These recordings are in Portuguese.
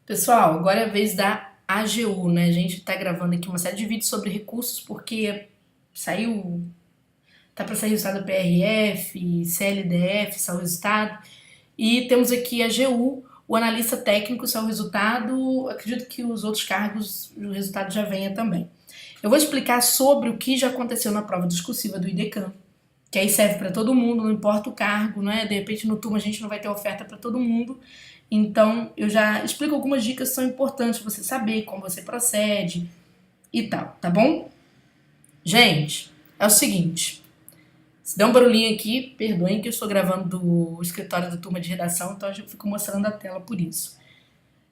Pessoal, agora é a vez da AGU, né? A gente tá gravando aqui uma série de vídeos sobre recursos porque saiu, tá para sair o resultado do PRF, CLDF, saiu o resultado, e temos aqui a AGU, o analista técnico saiu o resultado, acredito que os outros cargos, o resultado já venha também. Eu vou explicar sobre o que já aconteceu na prova discursiva do IDECAM, que aí serve para todo mundo, não importa o cargo, né? De repente no turma a gente não vai ter oferta para todo mundo. Então eu já explico algumas dicas que são importantes você saber como você procede e tal, tá bom? Gente, é o seguinte, se der um barulhinho aqui, perdoem que eu estou gravando do escritório da turma de redação, então eu fico mostrando a tela por isso.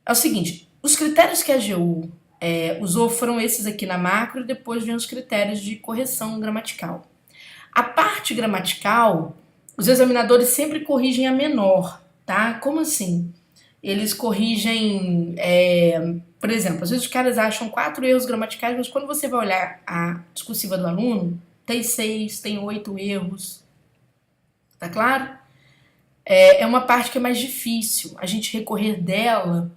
É o seguinte, os critérios que a AGU usou foram esses aqui na macro e depois vem os critérios de correção gramatical. A parte gramatical, os examinadores sempre corrigem a menor, tá? Como assim? Eles corrigem, por exemplo, às vezes os caras acham 4 erros gramaticais, mas quando você vai olhar a discursiva do aluno, tem 6, tem 8 erros, tá claro? É uma parte que é mais difícil a gente recorrer dela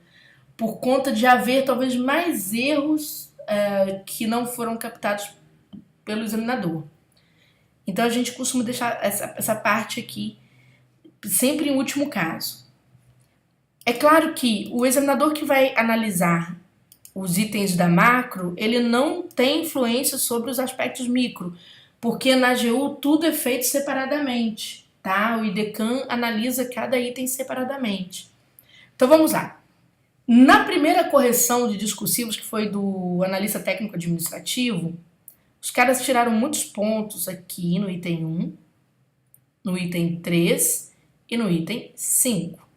por conta de haver talvez mais erros que não foram captados pelo examinador. Então a gente costuma deixar essa parte aqui sempre em último caso. É claro que o examinador que vai analisar os itens da macro, ele não tem influência sobre os aspectos micro, porque na AGU tudo é feito separadamente, tá? O IDECAM analisa cada item separadamente. Então vamos lá. Na primeira correção de discursivos, que foi do analista técnico administrativo, os caras tiraram muitos pontos aqui no item 1, no item 3 e no item 5.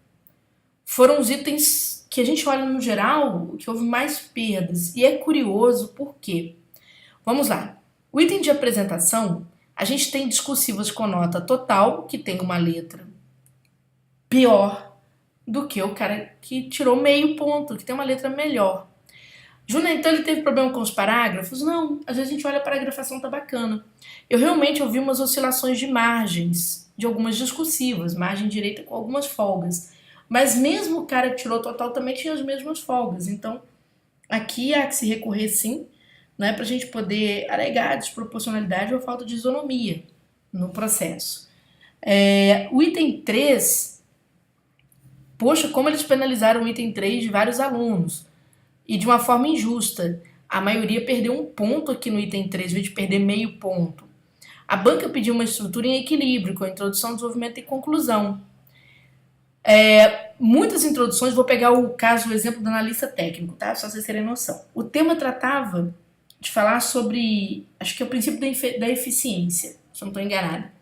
Foram os itens que a gente olha no geral que houve mais perdas. E é curioso por quê? Vamos lá. O item de apresentação, a gente tem discursivas com nota total, que tem uma letra pior do que o cara que tirou meio ponto, que tem uma letra melhor. Júnior, então ele teve problema com os parágrafos? Não, às vezes a gente olha a paragrafação, tá bacana. Eu realmente ouvi umas oscilações de margens, de algumas discursivas, margem direita com algumas folgas. Mas mesmo o cara que tirou total também tinha as mesmas folgas. Então, aqui há que se recorrer sim, né, para a gente poder alegar desproporcionalidade ou falta de isonomia no processo. O item 3, poxa, como eles penalizaram o item 3 de vários alunos. E de uma forma injusta. A maioria perdeu um ponto aqui no item 3, ao invés de perder meio ponto. A banca pediu uma estrutura em equilíbrio, com introdução, desenvolvimento e conclusão. Muitas introduções, vou pegar o caso, o exemplo do analista técnico, tá? Só vocês terem noção. O tema tratava de falar sobre, acho que é o princípio da eficiência, se eu não estou enganada.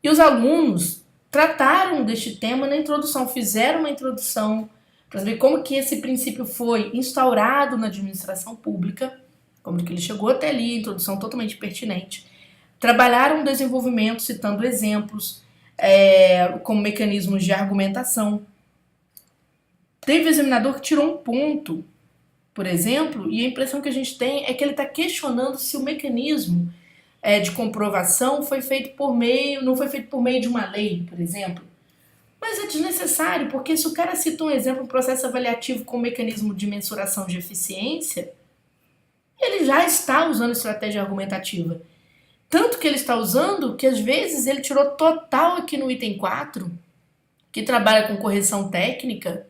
E os alunos trataram deste tema na introdução, fizeram uma introdução para saber como que esse princípio foi instaurado na administração pública, como que ele chegou até ali, introdução totalmente pertinente. Trabalharam o desenvolvimento citando exemplos, como mecanismos de argumentação. Teve examinador que tirou um ponto, por exemplo, e a impressão que a gente tem é que ele está questionando se o mecanismo de comprovação foi feito por meio, não foi feito por meio de uma lei, por exemplo. Mas é desnecessário, porque se o cara cita um exemplo, um processo avaliativo com mecanismo de mensuração de eficiência, ele já está usando estratégia argumentativa. Tanto que ele está usando que às vezes ele tirou total aqui no item 4, que trabalha com correção técnica,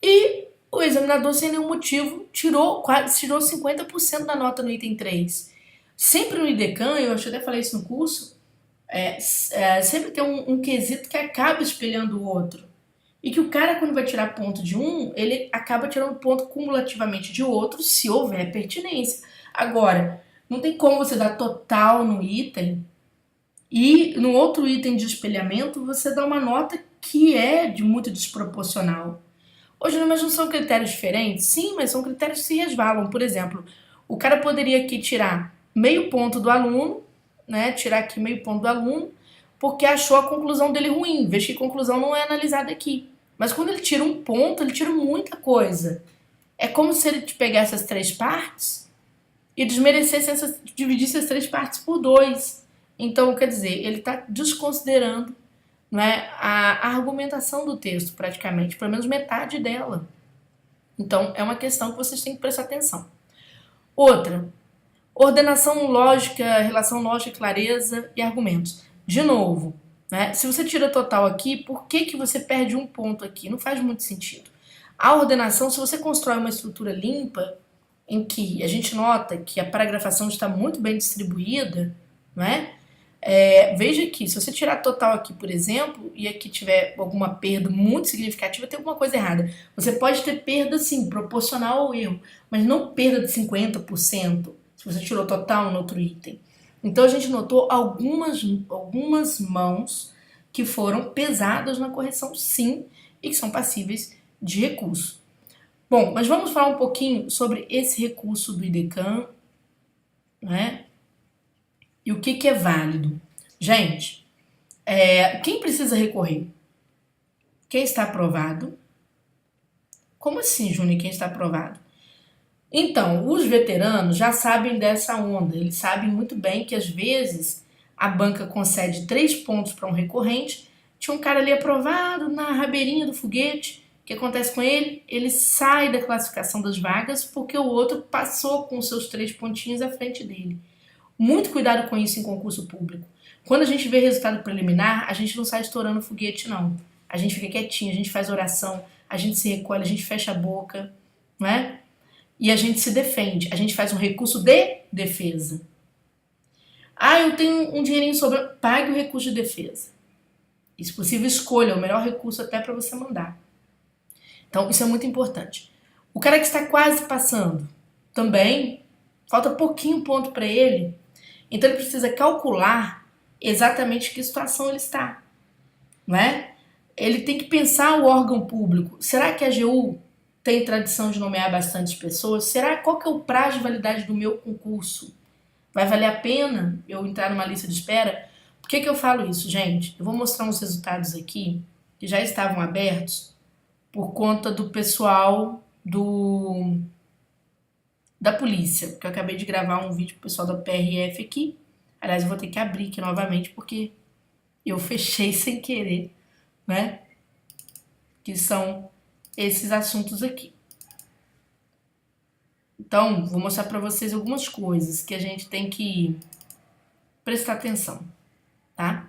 e o examinador sem nenhum motivo tirou 50% da nota no item 3. Sempre no IDECAM, eu até falei isso no curso, sempre tem um quesito que acaba espelhando o outro. E que o cara, quando vai tirar ponto de um, ele acaba tirando ponto cumulativamente de outro, se houver pertinência. Agora, não tem como você dar total no item e no outro item de espelhamento você dá uma nota que é de muito desproporcional. Hoje não são critérios diferentes? Sim, mas são critérios que se resvalam. Por exemplo, o cara poderia aqui tirar meio ponto do aluno, né, tirar aqui meio ponto do aluno, porque achou a conclusão dele ruim, veja que a conclusão não é analisada aqui. Mas quando ele tira um ponto, ele tira muita coisa. É como se ele pegasse as 3 partes e desmerecesse dividisse as 3 partes por 2. Então, quer dizer, ele está desconsiderando, né, a argumentação do texto, praticamente, pelo menos metade dela. Então, é uma questão que vocês têm que prestar atenção. Outra, ordenação lógica, relação lógica, clareza e argumentos. De novo, né? Se você tira total aqui, por que, que você perde um ponto aqui? Não faz muito sentido. A ordenação, se você constrói uma estrutura limpa, em que a gente nota que a paragrafação está muito bem distribuída, não é? Veja que se você tirar total aqui, por exemplo, e aqui tiver alguma perda muito significativa, tem alguma coisa errada. Você pode ter perda, sim, proporcional ao erro, mas não perda de 50%, se você tirou total no outro item. Então a gente notou algumas mãos que foram pesadas na correção, sim, e que são passíveis de recurso. Bom, mas vamos falar um pouquinho sobre esse recurso do IDECAM, né? E o que é válido. Gente, quem precisa recorrer? Quem está aprovado? Como assim, Júnior, quem está aprovado? Então, os veteranos já sabem dessa onda. Eles sabem muito bem que, às vezes, a banca concede 3 pontos para um recorrente. Tinha um cara ali aprovado na rabeirinha do foguete. O que acontece com ele? Ele sai da classificação das vagas porque o outro passou com seus 3 pontinhos à frente dele. Muito cuidado com isso em concurso público. Quando a gente vê resultado preliminar, a gente não sai estourando foguete, não. A gente fica quietinho, a gente faz oração, a gente se recolhe, a gente fecha a boca, não é? E a gente se defende. A gente faz um recurso de defesa. Eu tenho um dinheirinho sobrando. Pague o recurso de defesa. E, se possível, escolha o melhor recurso até para você mandar. Então, isso é muito importante. O cara que está quase passando, também, falta pouquinho ponto para ele. Então, ele precisa calcular exatamente em que situação ele está. Não é? Ele tem que pensar o órgão público. Será que a AGU tem tradição de nomear bastantes pessoas? Qual que é o prazo de validade do meu concurso? Vai valer a pena eu entrar numa lista de espera? Por que eu falo isso, gente? Eu vou mostrar uns resultados aqui que já estavam abertos por conta do pessoal da polícia, porque eu acabei de gravar um vídeo pro pessoal da PRF aqui. Aliás, eu vou ter que abrir aqui novamente porque eu fechei sem querer, né? Que são esses assuntos aqui. Então, vou mostrar para vocês algumas coisas que a gente tem que prestar atenção, tá?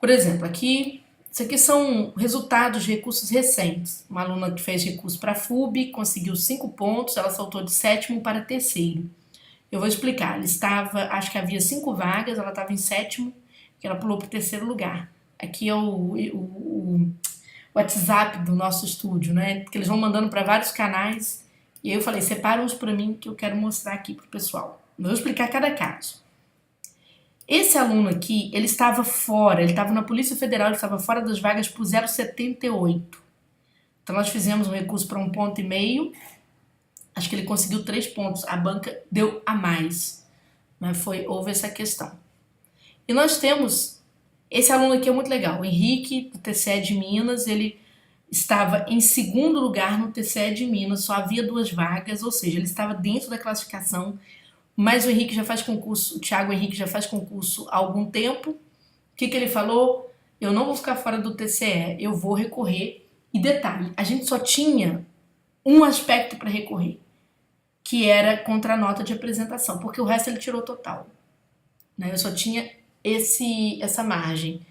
Por exemplo, isso aqui são resultados de recursos recentes. Uma aluna que fez recurso para a FUB conseguiu 5 pontos, ela saltou de 7º para 3º. Eu vou explicar. Acho que havia 5 vagas, ela estava em 7º, que ela pulou para o 3º lugar. Aqui é o WhatsApp do nosso estúdio, né? Que eles vão mandando para vários canais. E aí eu falei, separa uns para mim que eu quero mostrar aqui pro pessoal. Vou explicar cada caso. Esse aluno aqui, ele estava fora, ele estava na Polícia Federal, ele estava fora das vagas por 0,78. Então nós fizemos um recurso para 1,5 ponto. Acho que ele conseguiu 3 pontos. A banca deu a mais. Mas houve essa questão. E nós temos... Esse aluno aqui é muito legal. O Henrique, do TCE de Minas, ele estava em 2º lugar no TCE de Minas. Só havia 2 vagas, ou seja, ele estava dentro da classificação. Mas o Henrique já faz concurso, o Thiago Henrique já faz concurso há algum tempo. O que ele falou? Eu não vou ficar fora do TCE, eu vou recorrer. E detalhe, a gente só tinha um aspecto para recorrer, que era contra a nota de apresentação, porque o resto ele tirou total. Eu só tinha essa margem.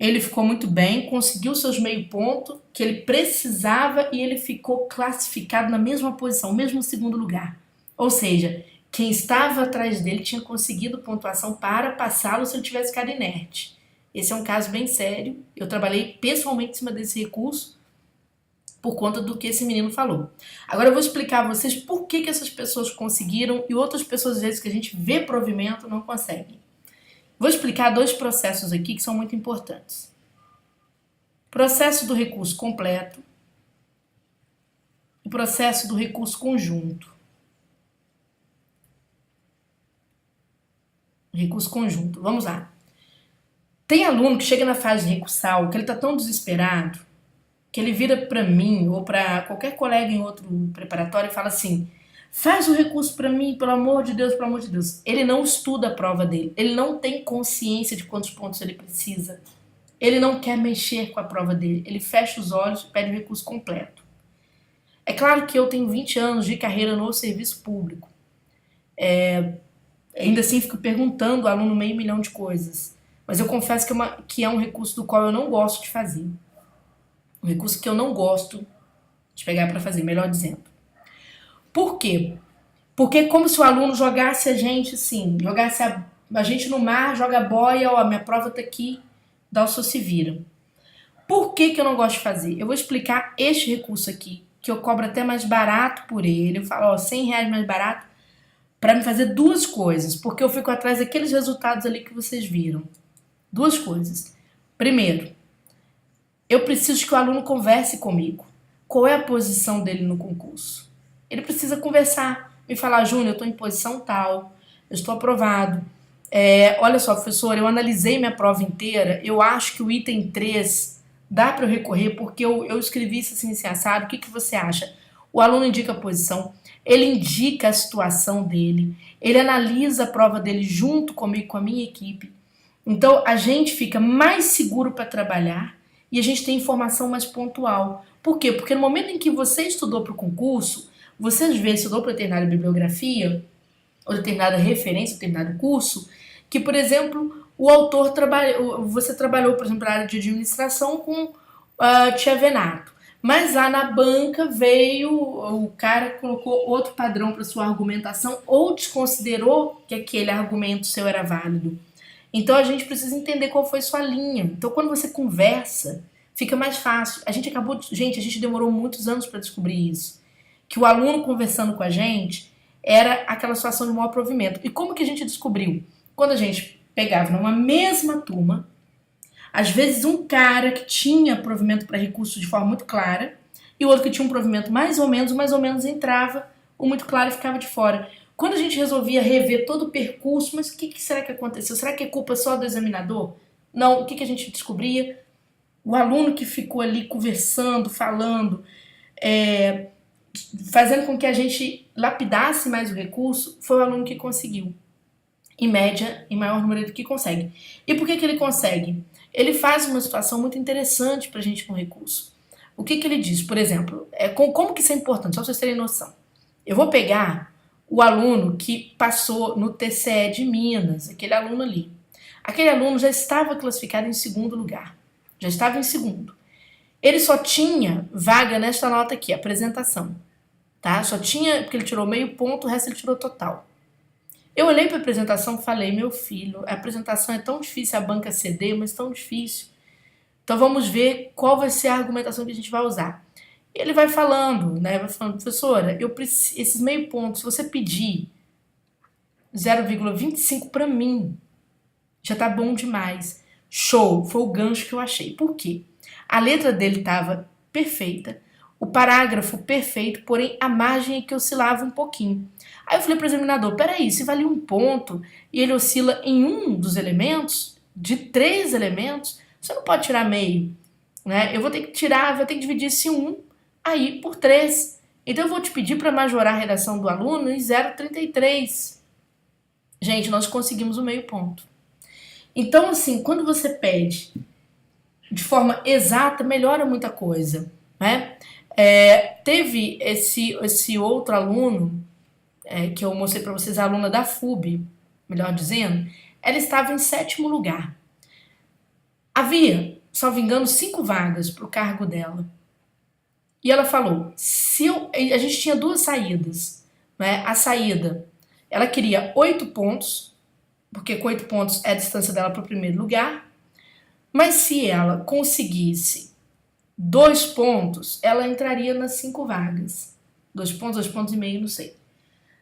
Ele ficou muito bem, conseguiu seus meio ponto que ele precisava e ele ficou classificado na mesma posição, mesmo 2º lugar. Ou seja, quem estava atrás dele tinha conseguido pontuação para passá-lo se ele tivesse ficado inerte. Esse é um caso bem sério. Eu trabalhei pessoalmente em cima desse recurso por conta do que esse menino falou. Agora eu vou explicar a vocês por que essas pessoas conseguiram e outras pessoas, às vezes, que a gente vê provimento, não conseguem. Vou explicar 2 processos aqui que são muito importantes. Processo do recurso completo e processo do recurso conjunto. Recurso conjunto. Vamos lá. Tem aluno que chega na fase de recursal que ele está tão desesperado que ele vira para mim ou para qualquer colega em outro preparatório e fala assim: faz o recurso para mim, pelo amor de Deus, pelo amor de Deus. Ele não estuda a prova dele. Ele não tem consciência de quantos pontos ele precisa. Ele não quer mexer com a prova dele. Ele fecha os olhos e pede o recurso completo. É claro que eu tenho 20 anos de carreira no serviço público. Ainda assim, fico perguntando ao aluno meio milhão de coisas. Mas eu confesso que é um recurso do qual eu não gosto de fazer. Um recurso que eu não gosto de pegar para fazer, melhor dizendo. Por quê? Porque é como se o aluno jogasse a gente assim, jogasse a gente no mar, joga a boia, ó, minha prova tá aqui, dá o seu se vira. Por que eu não gosto de fazer? Eu vou explicar este recurso aqui, que eu cobro até mais barato por ele. Eu falo, ó, R$ 100 mais barato, para me fazer duas coisas, porque eu fico atrás daqueles resultados ali que vocês viram. Duas coisas. Primeiro, eu preciso que o aluno converse comigo. Qual é a posição dele no concurso? Ele precisa conversar, me falar, Júnior, eu estou em posição tal, eu estou aprovado. Olha só, professor, eu analisei minha prova inteira, eu acho que o item 3 dá para eu recorrer, porque eu escrevi isso assim, assado, o que você acha? O aluno indica a posição, ele indica a situação dele, ele analisa a prova dele junto comigo, com a minha equipe. Então, a gente fica mais seguro para trabalhar e a gente tem informação mais pontual. Por quê? Porque no momento em que você estudou para o concurso, você às vezes estudou para determinada bibliografia, ou determinada referência, determinado curso, que, por exemplo, o autor trabalhou, você trabalhou, por exemplo, na área de administração com Tia Venato. Mas lá na banca veio, o cara colocou outro padrão para sua argumentação ou desconsiderou que aquele argumento seu era válido. Então a gente precisa entender qual foi sua linha. Então quando você conversa, fica mais fácil. A gente demorou muitos anos para descobrir isso. Que o aluno conversando com a gente era aquela situação de maior provimento. E como que a gente descobriu? Quando a gente pegava numa mesma turma, às vezes um cara que tinha provimento para recurso de forma muito clara e o outro que tinha um provimento mais ou menos entrava, o muito claro ficava de fora. Quando a gente resolvia rever todo o percurso, mas o que será que aconteceu? Será que é culpa só do examinador? Não, o que a gente descobria? O aluno que ficou ali conversando, falando, fazendo com que a gente lapidasse mais o recurso, foi o aluno que conseguiu. Em média, em maior número do que consegue. E por que ele consegue? Ele faz uma situação muito interessante pra gente com o recurso. O que ele diz? Por exemplo, como que isso é importante? Só pra vocês terem noção. Eu vou pegar o aluno que passou no TCE de Minas, aquele aluno ali. Aquele aluno já estava classificado em segundo lugar. Já estava em segundo. Ele só tinha vaga nesta nota aqui, apresentação. Tá? Só tinha, porque ele tirou meio ponto, o resto ele tirou total. Eu olhei para a apresentação e falei, meu filho, a apresentação é tão difícil, a banca CD, mas tão difícil. Então vamos ver qual vai ser a argumentação que a gente vai usar. E ele vai falando, né? Vai falando, professora, esses meio pontos, se você pedir 0,25 para mim, já tá bom demais. Show, foi o gancho que eu achei. Por quê? A letra dele estava perfeita, o parágrafo perfeito, porém a margem é que oscilava um pouquinho. Aí eu falei para o examinador, peraí, se valia um ponto e ele oscila em um dos elementos, de 3 elementos, você não pode tirar meio, né? Eu vou ter que tirar, vou ter que dividir esse 1 aí por 3. Então eu vou te pedir para majorar a redação do aluno em 0,33. Gente, nós conseguimos o meio ponto. Então, assim, quando você pede de forma exata, melhora muita coisa, né? Teve esse outro aluno, que eu mostrei para vocês, a aluna da FUB, melhor dizendo, ela estava em 7º lugar. Havia, salvo engano, 5 vagas para o cargo dela. E ela falou, a gente tinha 2 saídas, né? A saída, ela queria 8 pontos, porque com 8 pontos é a distância dela para o primeiro lugar, mas se ela conseguisse 2 pontos, ela entraria nas 5 vagas. 2 pontos, 2 pontos e meio, não sei.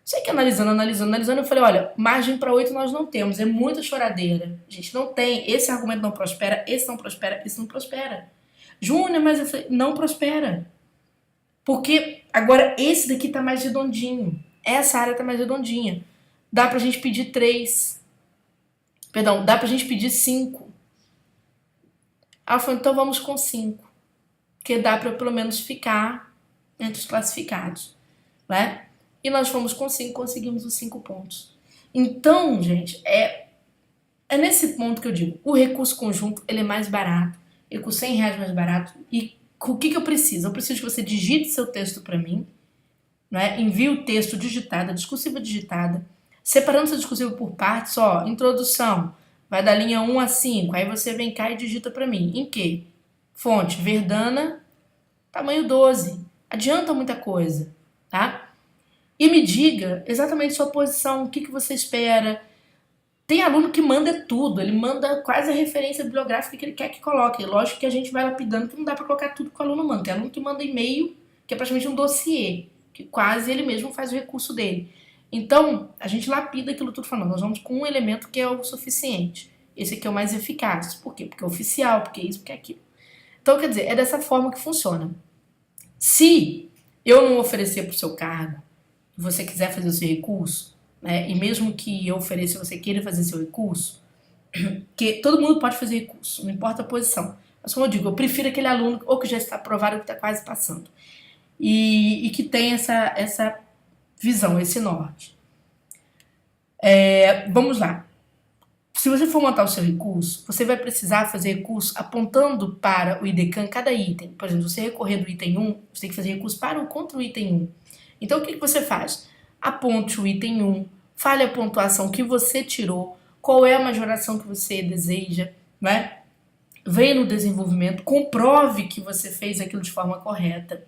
Sei que analisando, eu falei, olha, margem para 8 nós não temos, é muita choradeira. A gente não tem, esse argumento não prospera, esse não prospera, esse não prospera. Júnior, mas eu falei, não prospera. Porque agora esse daqui tá mais redondinho. Essa área tá mais redondinha. Dá pra gente pedir 3. Perdão, dá pra gente pedir 5. Ela falou, então vamos com 5. Porque dá pra pelo menos ficar entre os classificados, né? E nós fomos com 5, conseguimos os 5 pontos. Então, gente, é nesse ponto que eu digo, o recurso conjunto, ele é mais barato, ele custa R$ 100 mais barato, e O que eu preciso? Eu preciso que você digite seu texto para mim, né? Envie o texto digitado, a discursiva digitada, separando seu discursivo por partes, ó, introdução, vai da linha 1 a 5, aí você vem cá e digita para mim. Em quê? Fonte, Verdana, tamanho 12. Adianta muita coisa, tá? E me diga exatamente sua posição, o que você espera. Tem aluno que manda tudo, ele manda quase a referência bibliográfica que ele quer que coloque. Lógico que a gente vai lapidando, que não dá para colocar tudo que o aluno manda. Tem aluno que manda e-mail, que é praticamente um dossiê, que quase ele mesmo faz o recurso dele. Então, a gente lapida aquilo tudo falando, nós vamos com um elemento que é o suficiente. Esse aqui é o mais eficaz. Por quê? Porque é oficial, porque é isso, porque é aquilo. Então, quer dizer, é dessa forma que funciona. Se eu não oferecer para o seu cargo, e você quiser fazer o seu recurso, né, e mesmo que eu ofereça e você queira fazer seu recurso, que todo mundo pode fazer recurso, não importa a posição. Mas como eu digo, eu prefiro aquele aluno ou que já está aprovado ou que está quase passando. E que tem essa visão, esse norte. Vamos lá. Se você for montar o seu recurso, você vai precisar fazer recurso apontando para o IDECAN cada item. Por exemplo, se você recorrer do item 1, você tem que fazer recurso para ou contra o item 1. Então, o que você faz? Aponte o item 1, fale a pontuação que você tirou, qual é a majoração que você deseja, né? Venha no desenvolvimento, comprove que você fez aquilo de forma correta.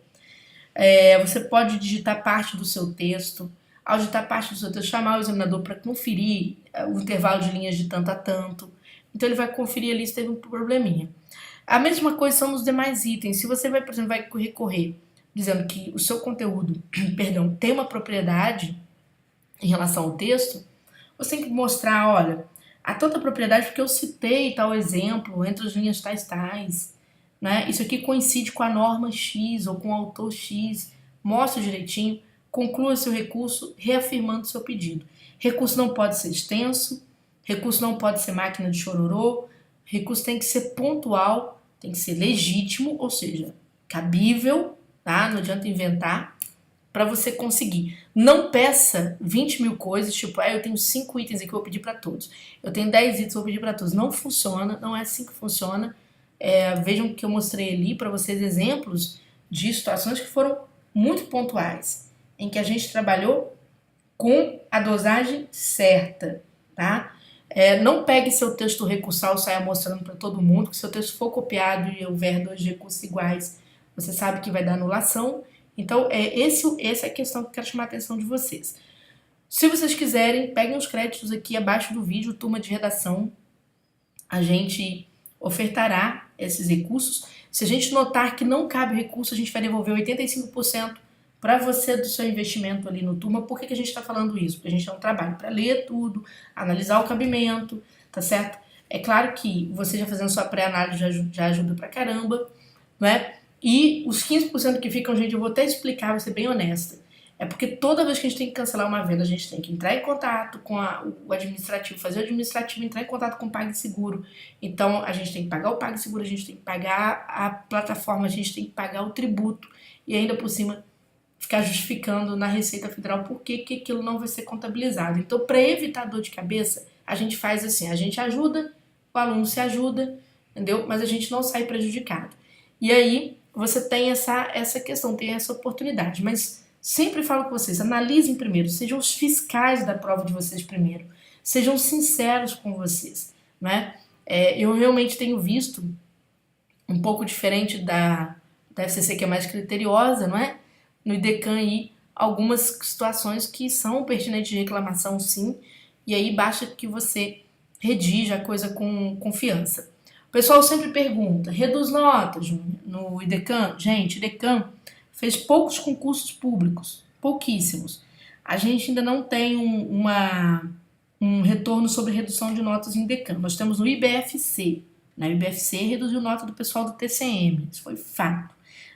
Você pode digitar parte do seu texto. Ao digitar parte do seu texto, chamar o examinador para conferir o intervalo de linhas de tanto a tanto. Então ele vai conferir ali se teve um probleminha. A mesma coisa são nos demais itens. Se você vai, por exemplo, vai recorrer dizendo que o seu conteúdo, perdão, tem uma propriedade em relação ao texto, você tem que mostrar, olha, há tanta propriedade porque eu citei tal exemplo entre as linhas tais, né? Isso aqui coincide com a norma X ou com o autor X. Mostra direitinho, conclua seu recurso reafirmando seu pedido. Recurso não pode ser extenso, recurso não pode ser máquina de chororô, recurso tem que ser pontual, tem que ser legítimo, ou seja, cabível, tá? Não adianta inventar, para você conseguir. Não peça 20 mil coisas, tipo, eu tenho 5 itens aqui, eu vou pedir para todos. Eu tenho 10 itens, eu vou pedir para todos. Não funciona, não é assim que funciona. Vejam que eu mostrei ali para vocês exemplos de situações que foram muito pontuais, em que a gente trabalhou com a dosagem certa, tá? Não pegue seu texto recursal e saia mostrando para todo mundo, que se seu texto for copiado e houver 2 recursos iguais, você sabe que vai dar anulação. Então, essa é a questão que eu quero chamar a atenção de vocês. Se vocês quiserem, peguem os créditos aqui abaixo do vídeo, turma de redação. A gente ofertará esses recursos. Se a gente notar que não cabe recurso, a gente vai devolver 85% para você do seu investimento ali no turma. Por que a gente está falando isso? Porque a gente é um trabalho para ler tudo, analisar o cabimento, tá certo? É claro que você já fazendo sua pré-análise já ajuda pra caramba, não é? E os 15% que ficam, gente, eu vou até explicar, vou ser bem honesta. É porque toda vez que a gente tem que cancelar uma venda, a gente tem que entrar em contato com o administrativo, fazer o administrativo, entrar em contato com o PagSeguro. Então, a gente tem que pagar o PagSeguro, a gente tem que pagar a plataforma, a gente tem que pagar o tributo e ainda por cima ficar justificando na Receita Federal por que aquilo não vai ser contabilizado. Então, para evitar dor de cabeça, a gente faz assim, a gente ajuda, o aluno se ajuda, entendeu? Mas a gente não sai prejudicado. E aí, você tem essa questão, tem essa oportunidade, mas sempre falo com vocês, analisem primeiro, sejam os fiscais da prova de vocês primeiro, sejam sinceros com vocês, né? Eu realmente tenho visto um pouco diferente da FCC, que é mais criteriosa, não é? No IDECAN aí, algumas situações que são pertinentes de reclamação, sim, e aí basta que você redija a coisa com confiança. O pessoal sempre pergunta, reduz notas no IDECAN? Gente, o IDECAN fez poucos concursos públicos, pouquíssimos. A gente ainda não tem um retorno sobre redução de notas em IDECAN. Nós temos o IBFC. O IBFC reduziu nota do pessoal do TCM, isso foi fato,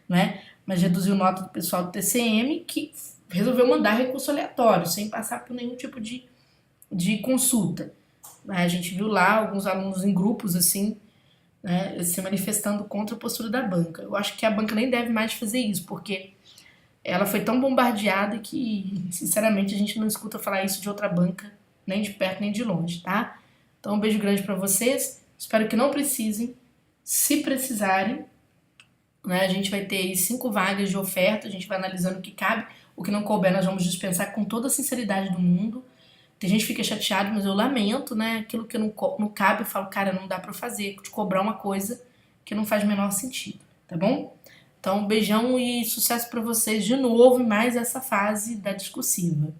né? Mas reduziu nota do pessoal do TCM que resolveu mandar recurso aleatório, sem passar por nenhum tipo de consulta. A gente viu lá alguns alunos em grupos assim, né, se manifestando contra a postura da banca. Eu acho que a banca nem deve mais fazer isso, porque ela foi tão bombardeada que, sinceramente, a gente não escuta falar isso de outra banca, nem de perto nem de longe, tá? Então, um beijo grande para vocês. Espero que não precisem. Se precisarem, né? A gente vai ter aí 5 vagas de oferta, a gente vai analisando o que cabe, o que não couber nós vamos dispensar com toda a sinceridade do mundo. Tem gente que fica chateado, mas eu lamento, né? Aquilo que não cabe, eu falo, cara, não dá pra eu fazer, te cobrar uma coisa que não faz o menor sentido, tá bom? Então, beijão e sucesso pra vocês de novo em mais essa fase da discursiva.